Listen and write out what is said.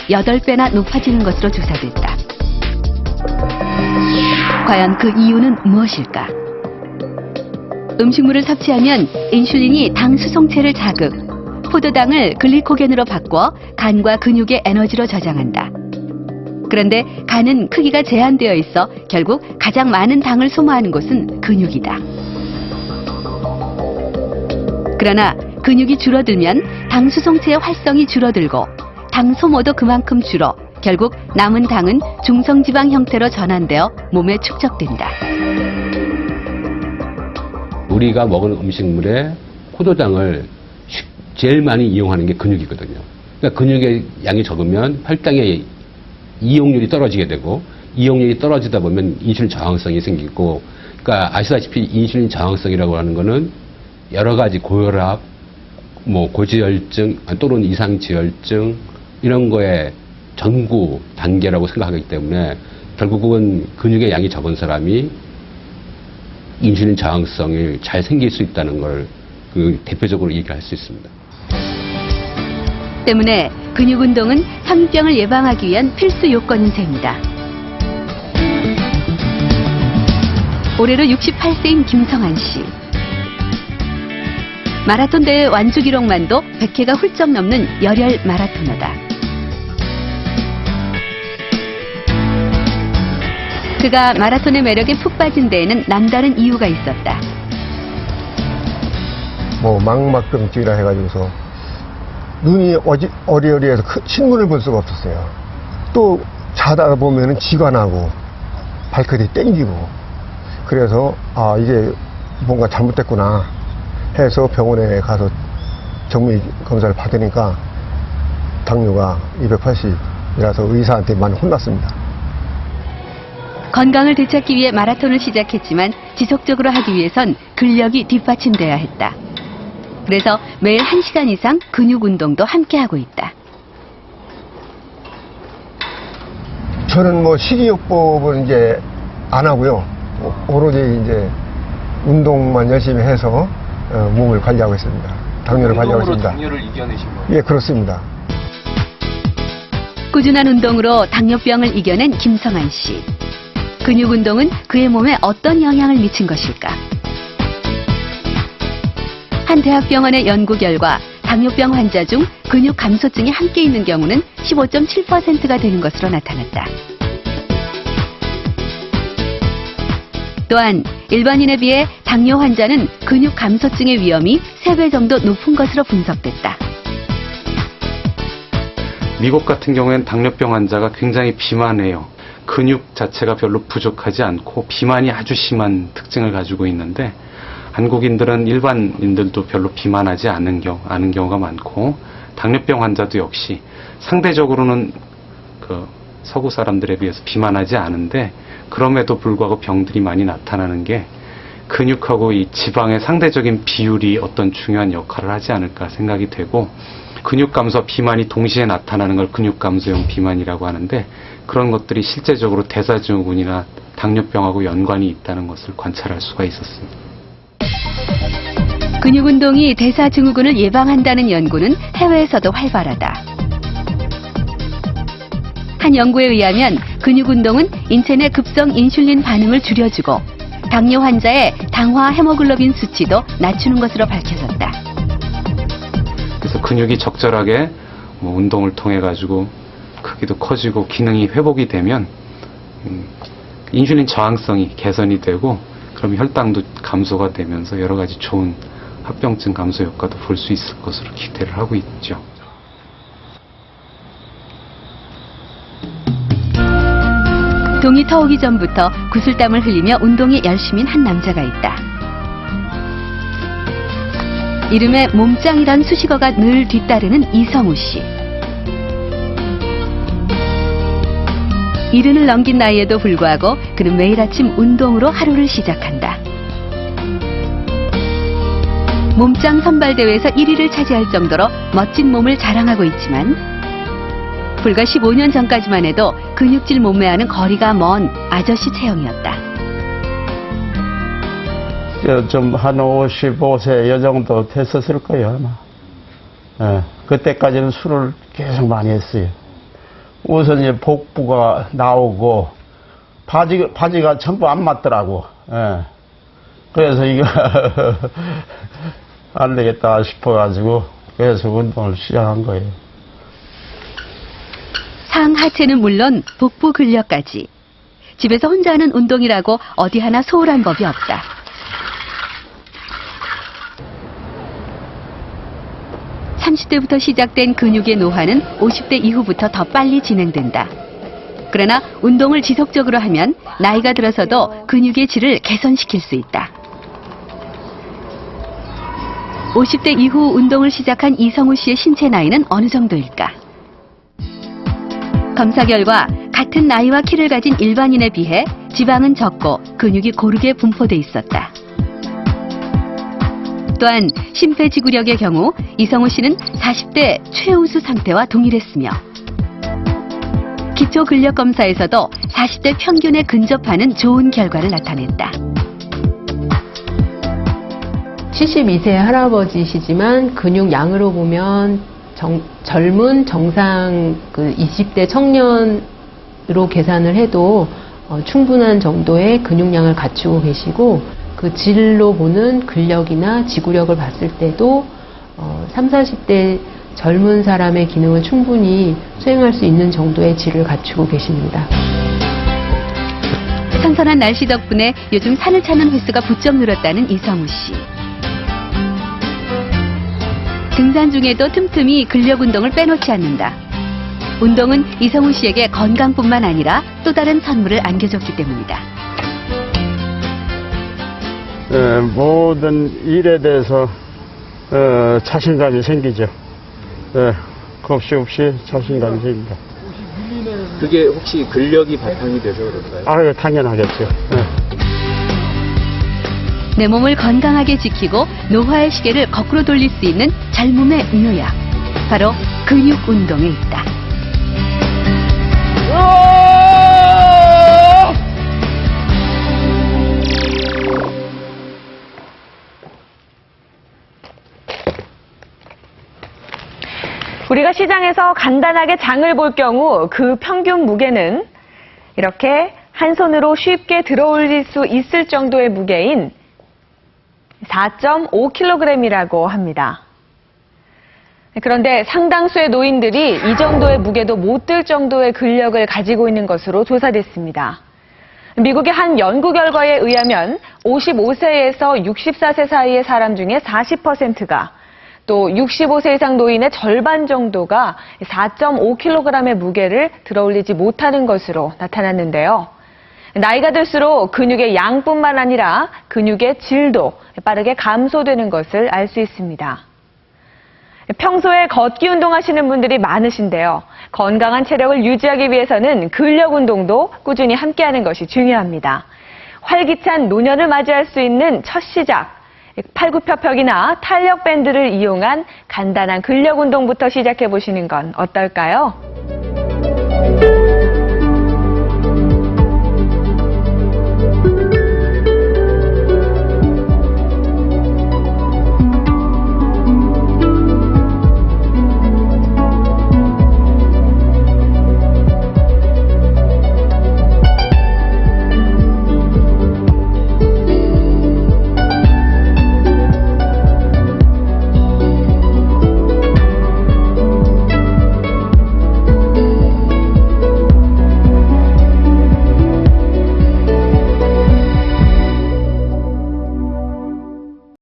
8배나 높아지는 것으로 조사됐다. 과연 그 이유는 무엇일까? 음식물을 섭취하면 인슐린이 당 수송체를 자극, 포도당을 글리코겐으로 바꿔 간과 근육의 에너지로 저장한다. 그런데 간은 크기가 제한되어 있어 결국 가장 많은 당을 소모하는 곳은 근육이다. 그러나 근육이 줄어들면 당 수송체의 활성이 줄어들고 당 소모도 그만큼 줄어 결국 남은 당은 중성지방 형태로 전환되어 몸에 축적된다. 우리가 먹은 음식물에 포도당을 제일 많이 이용하는 게 근육이거든요. 그러니까 근육의 양이 적으면 혈당의 이용률이 떨어지게 되고 이용률이 떨어지다 보면 인슐린 저항성이 생기고, 그러니까 아시다시피 인슐린 저항성이라고 하는 거는 여러 가지 고혈압, 고지혈증 또는 이상지혈증 이런 거에 전구 단계라고 생각하기 때문에 결국은 근육의 양이 적은 사람이 인슐린 저항성이 잘 생길 수 있다는 걸 대표적으로 얘기할 수 있습니다. 때문에 근육 운동은 삼병을 예방하기 위한 필수 요건인 셈이다. 올해로 68세인 김성한 씨. 마라톤 대회 완주 기록만도 100회가 훌쩍 넘는 열혈 마라토너다. 그가 마라톤의 매력에 푹 빠진 데에는 남다른 이유가 있었다. 망막병증이라 해가지고서 눈이 어리어리해서 신문을 볼 수가 없었어요. 또 자다 보면은 쥐가 나고 발끝이 땡기고, 그래서 이게 뭔가 잘못됐구나 해서 병원에 가서 정밀검사를 받으니까 당뇨가 280이라서 의사한테 많이 혼났습니다. 건강을 되찾기 위해 마라톤을 시작했지만 지속적으로 하기 위해선 근력이 뒷받침돼야 했다. 그래서 매일 1시간 이상 근육 운동도 함께 하고 있다. 저는 식이요법은 이제 안 하고요. 오로지 이제 운동만 열심히 해서 몸을 관리하고 있습니다. 당뇨를 관리하고 있습니다. 당뇨를 이겨내신 거예요? 예, 그렇습니다. 꾸준한 운동으로 당뇨병을 이겨낸 김성한 씨. 근육 운동은 그의 몸에 어떤 영향을 미친 것일까? 한 대학병원의 연구 결과 당뇨병 환자 중 근육 감소증이 함께 있는 경우는 15.7%가 되는 것으로 나타났다. 또한 일반인에 비해 당뇨 환자는 근육 감소증의 위험이 3배 정도 높은 것으로 분석됐다. 미국 같은 경우에는 당뇨병 환자가 굉장히 비만해요. 근육 자체가 별로 부족하지 않고 비만이 아주 심한 특징을 가지고 있는데, 한국인들은 일반인들도 별로 비만하지 않은 경우가 많고, 당뇨병 환자도 역시 상대적으로는 서구 사람들에 비해서 비만하지 않은데, 그럼에도 불구하고 병들이 많이 나타나는 게 근육하고 이 지방의 상대적인 비율이 어떤 중요한 역할을 하지 않을까 생각이 되고, 근육 감소와 비만이 동시에 나타나는 걸 근육 감소형 비만이라고 하는데, 그런 것들이 실제적으로 대사증후군이나 당뇨병하고 연관이 있다는 것을 관찰할 수가 있었습니다. 근육 운동이 대사증후군을 예방한다는 연구는 해외에서도 활발하다. 한 연구에 의하면 근육 운동은 인체 내 급성 인슐린 반응을 줄여주고 당뇨 환자의 당화 헤모글로빈 수치도 낮추는 것으로 밝혀졌다. 그래서 근육이 적절하게 운동을 통해 가지고 크기도 커지고 기능이 회복이 되면 인슐린 저항성이 개선이 되고, 그럼 혈당도 감소가 되면서 여러 가지 좋은 합병증 감소 효과도 볼 수 있을 것으로 기대를 하고 있죠. 동이 터오기 전부터 구슬땀을 흘리며 운동에 열심인 한 남자가 있다. 이름에 몸짱이란 수식어가 늘 뒤따르는 이성우 씨. 70을 넘긴 나이에도 불구하고 그는 매일 아침 운동으로 하루를 시작한다. 몸짱 선발대회에서 1위를 차지할 정도로 멋진 몸을 자랑하고 있지만 불과 15년 전까지만 해도 근육질 몸매와는 거리가 먼 아저씨 체형이었다. 좀 한 55세 여 정도 됐었을 거예요, 아마. 그때까지는 술을 계속 많이 했어요. 우선 이제 복부가 나오고 바지가 전부 안 맞더라고. 예. 그래서 이거 안 되겠다 싶어가지고 그래서 운동을 시작한 거예요. 상하체는 물론 복부 근력까지. 집에서 혼자 하는 운동이라고 어디 하나 소홀한 법이 없다. (30대부터) 시작된 근육의 노화는 (50대) 이후부터 더 빨리 진행된다. 그러나 운동을 지속적으로 하면 나이가 들어서도 근육의 질을 개선시킬 수 있다. (50대) 이후 운동을 시작한 이성우 씨의 신체 나이는 어느 정도일까? 검사 결과 같은 나이와 키를 가진 일반인에 비해 지방은 적고 근육이 고르게 분포돼 있었다. 또한 심폐지구력의 경우 이성우 씨는 40대 최우수 상태와 동일했으며 기초 근력 검사에서도 40대 평균에 근접하는 좋은 결과를 나타냈다. 72세 할아버지시지만 근육 양으로 보면 젊은 정상 20대 청년으로 계산을 해도 충분한 정도의 근육량을 갖추고 계시고 그 질로 보는 근력이나 지구력을 봤을 때도 30, 40대 젊은 사람의 기능을 충분히 수행할 수 있는 정도의 질을 갖추고 계십니다. 선선한 날씨 덕분에 요즘 산을 찾는 횟수가 부쩍 늘었다는 이성우 씨. 등산 중에도 틈틈이 근력 운동을 빼놓지 않는다. 운동은 이성우 씨에게 건강뿐만 아니라 또 다른 선물을 안겨줬기 때문이다. 모든 일에 대해서 자신감이 생기죠. 겁시 없이 자신감이 생깁니다. 그게 혹시 근력이 바탕이 돼서 그럴까요? 아유, 당연하겠죠. 내 몸을 건강하게 지키고 노화의 시계를 거꾸로 돌릴 수 있는 젊음의 묘약. 바로 근육 운동에 있다. 우리가 시장에서 간단하게 장을 볼 경우 그 평균 무게는 이렇게 한 손으로 쉽게 들어올릴 수 있을 정도의 무게인 4.5kg이라고 합니다. 그런데 상당수의 노인들이 이 정도의 무게도 못 들 정도의 근력을 가지고 있는 것으로 조사됐습니다. 미국의 한 연구 결과에 의하면 55세에서 64세 사이의 사람 중에 40%가 또 65세 이상 노인의 절반 정도가 4.5kg의 무게를 들어올리지 못하는 것으로 나타났는데요. 나이가 들수록 근육의 양뿐만 아니라 근육의 질도 빠르게 감소되는 것을 알 수 있습니다. 평소에 걷기 운동하시는 분들이 많으신데요. 건강한 체력을 유지하기 위해서는 근력 운동도 꾸준히 함께하는 것이 중요합니다. 활기찬 노년을 맞이할 수 있는 첫 시작, 팔굽혀펴기나 탄력 밴드를 이용한 간단한 근력 운동부터 시작해 보시는 건 어떨까요?